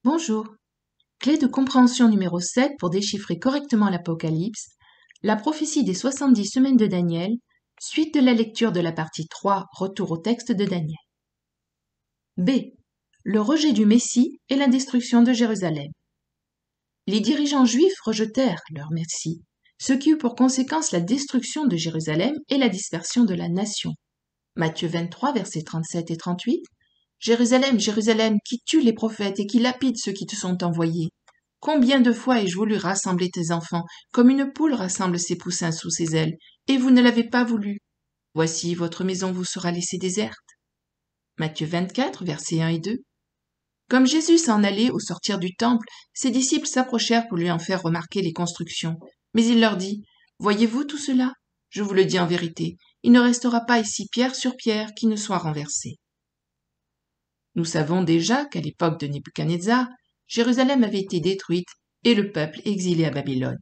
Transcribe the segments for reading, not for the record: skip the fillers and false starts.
Bonjour. Clé de compréhension numéro 7 pour déchiffrer correctement l'Apocalypse, la prophétie des 70 semaines de Daniel, suite de la lecture de la partie 3, retour au texte de Daniel. B. Le rejet du Messie et la destruction de Jérusalem. Les dirigeants juifs rejetèrent leur Messie, ce qui eut pour conséquence la destruction de Jérusalem et la dispersion de la nation. Matthieu 23, versets 37 et 38. Jérusalem, Jérusalem, qui tue les prophètes et qui lapide ceux qui te sont envoyés. Combien de fois ai-je voulu rassembler tes enfants, comme une poule rassemble ses poussins sous ses ailes, et vous ne l'avez pas voulu. Voici, votre maison vous sera laissée déserte. Matthieu 24, versets 1 et 2. Comme Jésus s'en allait au sortir du temple, ses disciples s'approchèrent pour lui en faire remarquer les constructions. Mais il leur dit, « Voyez-vous tout cela ? Je vous le dis en vérité, il ne restera pas ici pierre sur pierre qui ne soit renversée. » Nous savons déjà qu'à l'époque de Nebuchadnezzar, Jérusalem avait été détruite et le peuple exilé à Babylone.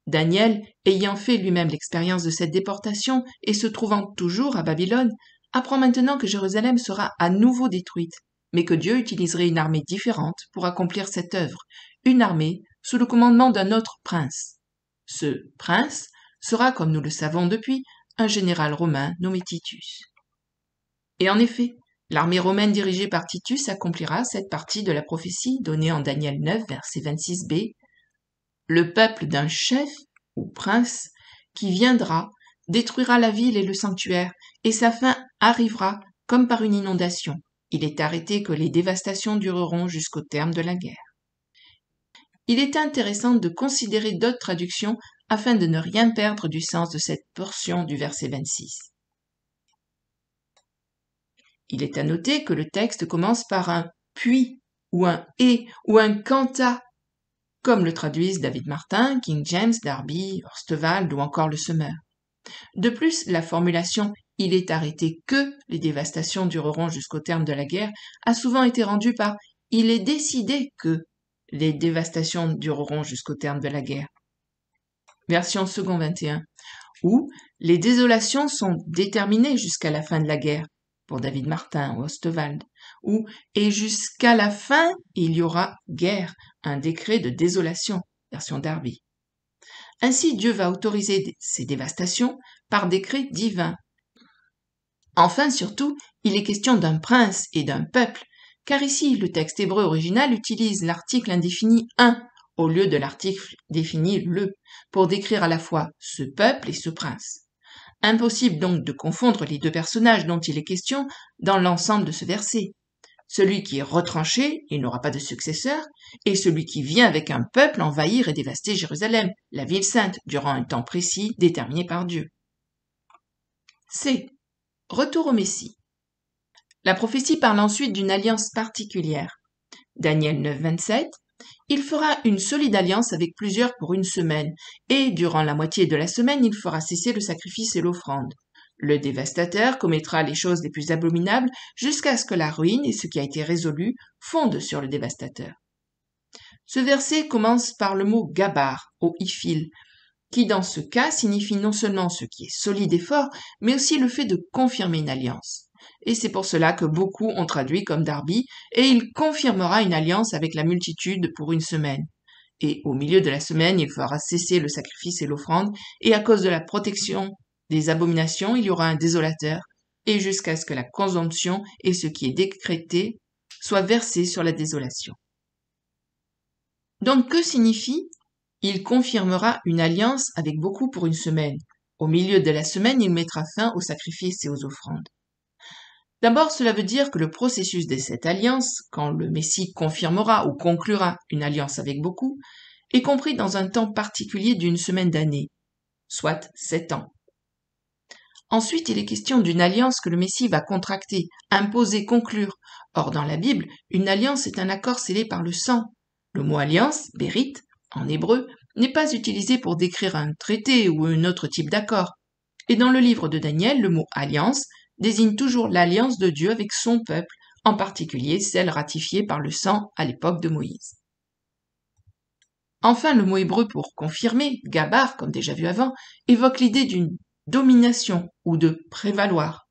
Daniel, ayant fait lui-même l'expérience de cette déportation et se trouvant toujours à Babylone, apprend maintenant que Jérusalem sera à nouveau détruite, mais que Dieu utiliserait une armée différente pour accomplir cette œuvre, une armée sous le commandement d'un autre prince. Ce prince sera, comme nous le savons depuis, un général romain nommé Titus. Et en effet, l'armée romaine dirigée par Titus accomplira cette partie de la prophétie donnée en Daniel 9, verset 26b. Le peuple d'un chef ou prince qui viendra détruira la ville et le sanctuaire, et sa fin arrivera comme par une inondation. Il est arrêté que les dévastations dureront jusqu'au terme de la guerre. Il est intéressant de considérer d'autres traductions afin de ne rien perdre du sens de cette portion du verset 26. Il est à noter que le texte commence par un « puis » ou un « et » ou un « quanta », comme le traduisent David Martin, King James, Darby, Horstwald ou encore le Semeur. De plus, la formulation « il est arrêté que les dévastations dureront jusqu'au terme de la guerre » a souvent été rendue par « il est décidé que les dévastations dureront jusqu'au terme de la guerre ». Version second 21, où les désolations sont déterminées jusqu'à la fin de la guerre, pour David Martin ou Ostwald, ou « et jusqu'à la fin, il y aura guerre, un décret de désolation », version Darby. Ainsi, Dieu va autoriser ces dévastations par décret divin. Enfin, surtout, il est question d'un prince et d'un peuple, car ici, le texte hébreu original utilise l'article indéfini « un » au lieu de l'article défini « le », pour décrire à la fois ce peuple et ce prince. Impossible donc de confondre les deux personnages dont il est question dans l'ensemble de ce verset. Celui qui est retranché, il n'aura pas de successeur, et celui qui vient avec un peuple envahir et dévaster Jérusalem, la ville sainte, durant un temps précis déterminé par Dieu. C. Retour au Messie. La prophétie parle ensuite d'une alliance particulière. Daniel 9, 27. Il fera une solide alliance avec plusieurs pour une semaine, et durant la moitié de la semaine, il fera cesser le sacrifice et l'offrande. Le dévastateur commettra les choses les plus abominables jusqu'à ce que la ruine et ce qui a été résolu fondent sur le dévastateur. Ce verset commence par le mot gabar, au ifil, qui dans ce cas signifie non seulement ce qui est solide et fort, mais aussi le fait de confirmer une alliance. Et c'est pour cela que beaucoup ont traduit comme Darby, et il confirmera une alliance avec la multitude pour une semaine. Et au milieu de la semaine, il fera cesser le sacrifice et l'offrande, et à cause de la protection des abominations, il y aura un désolateur, et jusqu'à ce que la consomption et ce qui est décrété soient versés sur la désolation. Donc que signifie « il confirmera une alliance avec beaucoup pour une semaine ». Au milieu de la semaine, il mettra fin aux sacrifices et aux offrandes. D'abord, cela veut dire que le processus de cette alliance, quand le Messie confirmera ou conclura une alliance avec beaucoup, est compris dans un temps particulier d'une semaine d'année, soit 7 ans. Ensuite, il est question d'une alliance que le Messie va contracter, imposer, conclure. Or, dans la Bible, une alliance est un accord scellé par le sang. Le mot alliance, bérit, en hébreu, n'est pas utilisé pour décrire un traité ou un autre type d'accord. Et dans le livre de Daniel, le mot alliance désigne toujours l'alliance de Dieu avec son peuple, en particulier celle ratifiée par le sang à l'époque de Moïse. Enfin, le mot hébreu pour confirmer, gabar, comme déjà vu avant, évoque l'idée d'une domination ou de prévaloir.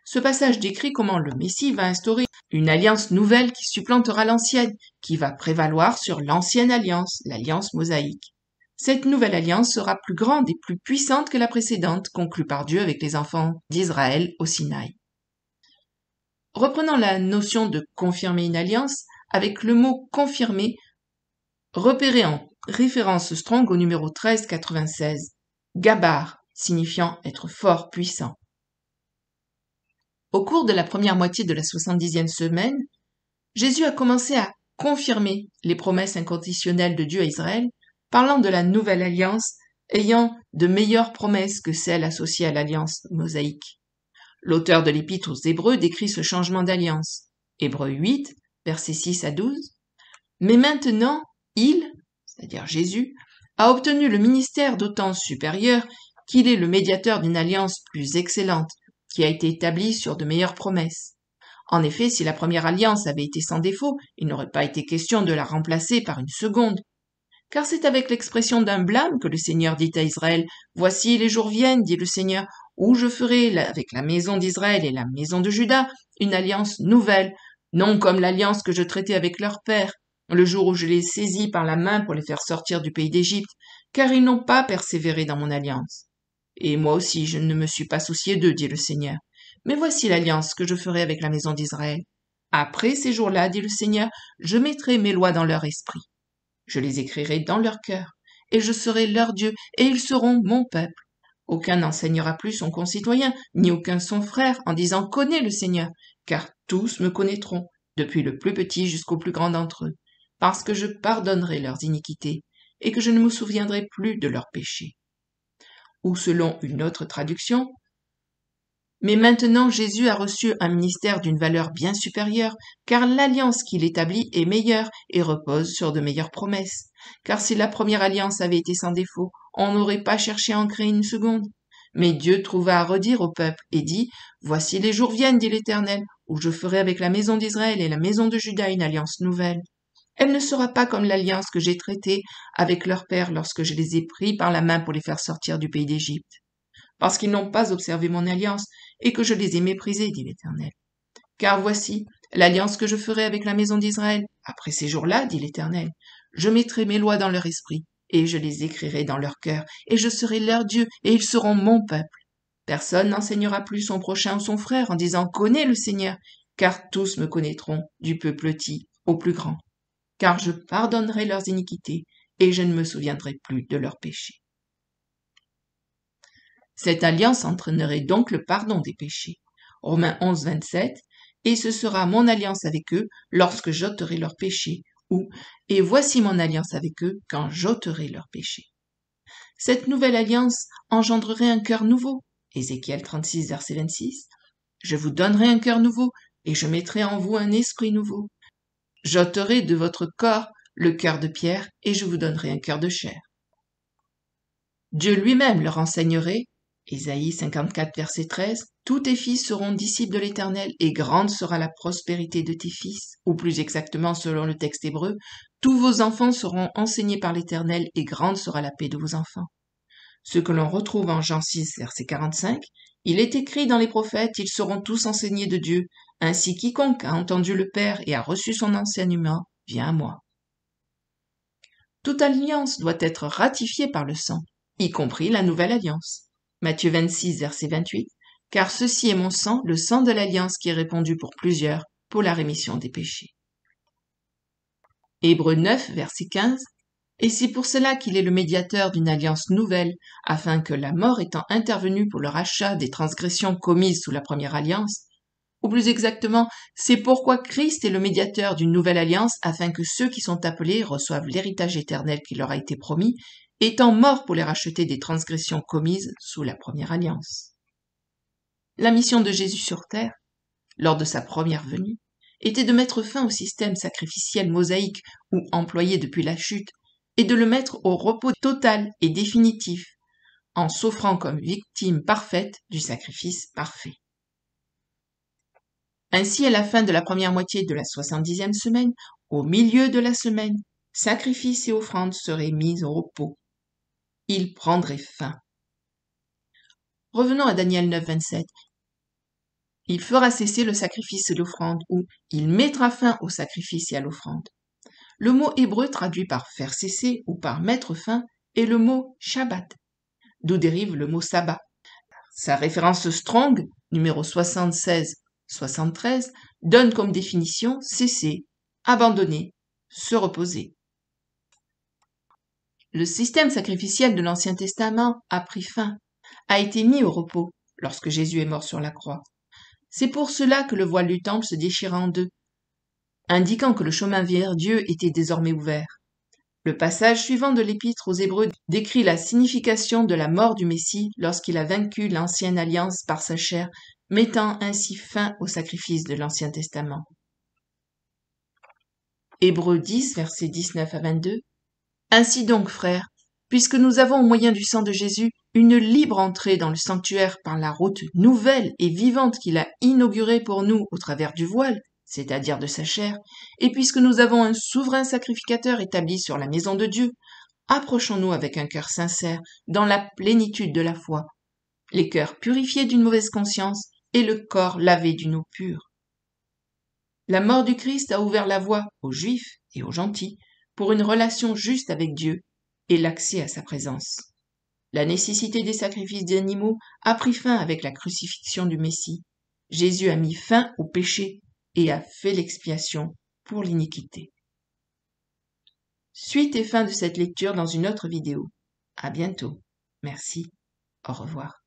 Ce passage décrit comment le Messie va instaurer une alliance nouvelle qui supplantera l'ancienne, qui va prévaloir sur l'ancienne alliance, l'alliance mosaïque. Cette nouvelle alliance sera plus grande et plus puissante que la précédente, conclue par Dieu avec les enfants d'Israël au Sinaï. Reprenons la notion de confirmer une alliance avec le mot confirmer, repéré en référence Strong au numéro 1396, gabar, signifiant être fort, puissant. Au cours de la première moitié de la 70e semaine, Jésus a commencé à confirmer les promesses inconditionnelles de Dieu à Israël, parlant de la nouvelle alliance ayant de meilleures promesses que celles associées à l'alliance mosaïque. L'auteur de l'Épître aux Hébreux décrit ce changement d'alliance. Hébreux 8, versets 6 à 12. Mais maintenant, il, c'est-à-dire Jésus, a obtenu le ministère d'autant supérieur qu'il est le médiateur d'une alliance plus excellente, qui a été établie sur de meilleures promesses. En effet, si la première alliance avait été sans défaut, il n'aurait pas été question de la remplacer par une seconde. Car c'est avec l'expression d'un blâme que le Seigneur dit à Israël, « Voici les jours viennent, dit le Seigneur, où je ferai avec la maison d'Israël et la maison de Juda une alliance nouvelle, non comme l'alliance que je traitais avec leur père, le jour où je les saisis par la main pour les faire sortir du pays d'Égypte, car ils n'ont pas persévéré dans mon alliance. Et moi aussi je ne me suis pas soucié d'eux, dit le Seigneur. Mais voici l'alliance que je ferai avec la maison d'Israël. Après ces jours-là, dit le Seigneur, je mettrai mes lois dans leur esprit. Je les écrirai dans leur cœur, et je serai leur Dieu, et ils seront mon peuple. Aucun n'enseignera plus son concitoyen, ni aucun son frère, en disant « Connais le Seigneur », car tous me connaîtront, depuis le plus petit jusqu'au plus grand d'entre eux, parce que je pardonnerai leurs iniquités, et que je ne me souviendrai plus de leurs péchés. Ou selon une autre traduction, mais maintenant Jésus a reçu un ministère d'une valeur bien supérieure, car l'alliance qu'il établit est meilleure et repose sur de meilleures promesses. Car si la première alliance avait été sans défaut, on n'aurait pas cherché à en créer une seconde. Mais Dieu trouva à redire au peuple et dit, « Voici les jours viennent, dit l'Éternel, où je ferai avec la maison d'Israël et la maison de Juda une alliance nouvelle. Elle ne sera pas comme l'alliance que j'ai traitée avec leur père lorsque je les ai pris par la main pour les faire sortir du pays d'Égypte. Parce qu'ils n'ont pas observé mon alliance, et que je les ai méprisés, dit l'Éternel. Car voici l'alliance que je ferai avec la maison d'Israël. Après ces jours-là, dit l'Éternel, je mettrai mes lois dans leur esprit, et je les écrirai dans leur cœur, et je serai leur Dieu, et ils seront mon peuple. Personne n'enseignera plus son prochain ou son frère en disant « Connais le Seigneur », car tous me connaîtront, du plus petit au plus grand. Car je pardonnerai leurs iniquités, et je ne me souviendrai plus de leurs péchés. Cette alliance entraînerait donc le pardon des péchés. Romains 11, 27, et ce sera mon alliance avec eux lorsque j'ôterai leurs péchés, ou et voici mon alliance avec eux quand j'ôterai leurs péchés. Cette nouvelle alliance engendrerait un cœur nouveau. Ézéchiel 36, verset 26. Je vous donnerai un cœur nouveau, et je mettrai en vous un esprit nouveau. J'ôterai de votre corps le cœur de pierre, et je vous donnerai un cœur de chair. Dieu lui-même leur enseignerait, Ésaïe 54, verset 13, « Tous tes fils seront disciples de l'Éternel, et grande sera la prospérité de tes fils. » Ou plus exactement, selon le texte hébreu, « Tous vos enfants seront enseignés par l'Éternel, et grande sera la paix de vos enfants. » Ce que l'on retrouve en Jean 6, verset 45, « Il est écrit dans les prophètes, ils seront tous enseignés de Dieu. Ainsi quiconque a entendu le Père et a reçu son enseignement, vient à moi. » Toute alliance doit être ratifiée par le sang, y compris la nouvelle alliance. Matthieu 26, verset 28, « Car ceci est mon sang, le sang de l'alliance qui est répandu pour plusieurs, pour la rémission des péchés. » Hébreux 9, verset 15, « Et c'est pour cela qu'il est le médiateur d'une alliance nouvelle, afin que la mort étant intervenue pour le rachat des transgressions commises sous la première alliance, ou plus exactement, c'est pourquoi Christ est le médiateur d'une nouvelle alliance, afin que ceux qui sont appelés reçoivent l'héritage éternel qui leur a été promis, étant morts pour les racheter des transgressions commises sous la première alliance. La mission de Jésus sur terre, lors de sa première venue, était de mettre fin au système sacrificiel mosaïque ou employé depuis la chute, et de le mettre au repos total et définitif, en s'offrant comme victime parfaite du sacrifice parfait. Ainsi, à la fin de la première moitié de la 70e semaine, au milieu de la semaine, sacrifices et offrandes seraient mis au repos. Il prendrait fin. Revenons à Daniel 9, 27. Il fera cesser le sacrifice et l'offrande, ou il mettra fin au sacrifice et à l'offrande. Le mot hébreu traduit par faire cesser ou par mettre fin est le mot Shabbat, d'où dérive le mot sabbat. Sa référence Strong, numéro 76-73, donne comme définition cesser, abandonner, se reposer. Le système sacrificiel de l'Ancien Testament a pris fin, a été mis au repos lorsque Jésus est mort sur la croix. C'est pour cela que le voile du temple se déchira en deux, indiquant que le chemin vers Dieu était désormais ouvert. Le passage suivant de l'Épître aux Hébreux décrit la signification de la mort du Messie lorsqu'il a vaincu l'ancienne alliance par sa chair, mettant ainsi fin au sacrifice de l'Ancien Testament. Hébreux 10, versets 19 à 22. Ainsi donc, frères, puisque nous avons au moyen du sang de Jésus une libre entrée dans le sanctuaire par la route nouvelle et vivante qu'il a inaugurée pour nous au travers du voile, c'est-à-dire de sa chair, et puisque nous avons un souverain sacrificateur établi sur la maison de Dieu, approchons-nous avec un cœur sincère, dans la plénitude de la foi, les cœurs purifiés d'une mauvaise conscience et le corps lavé d'une eau pure. La mort du Christ a ouvert la voie aux Juifs et aux gentils pour une relation juste avec Dieu et l'accès à sa présence. La nécessité des sacrifices d'animaux a pris fin avec la crucifixion du Messie. Jésus a mis fin au péché et a fait l'expiation pour l'iniquité. Suite et fin de cette lecture dans une autre vidéo. À bientôt. Merci. Au revoir.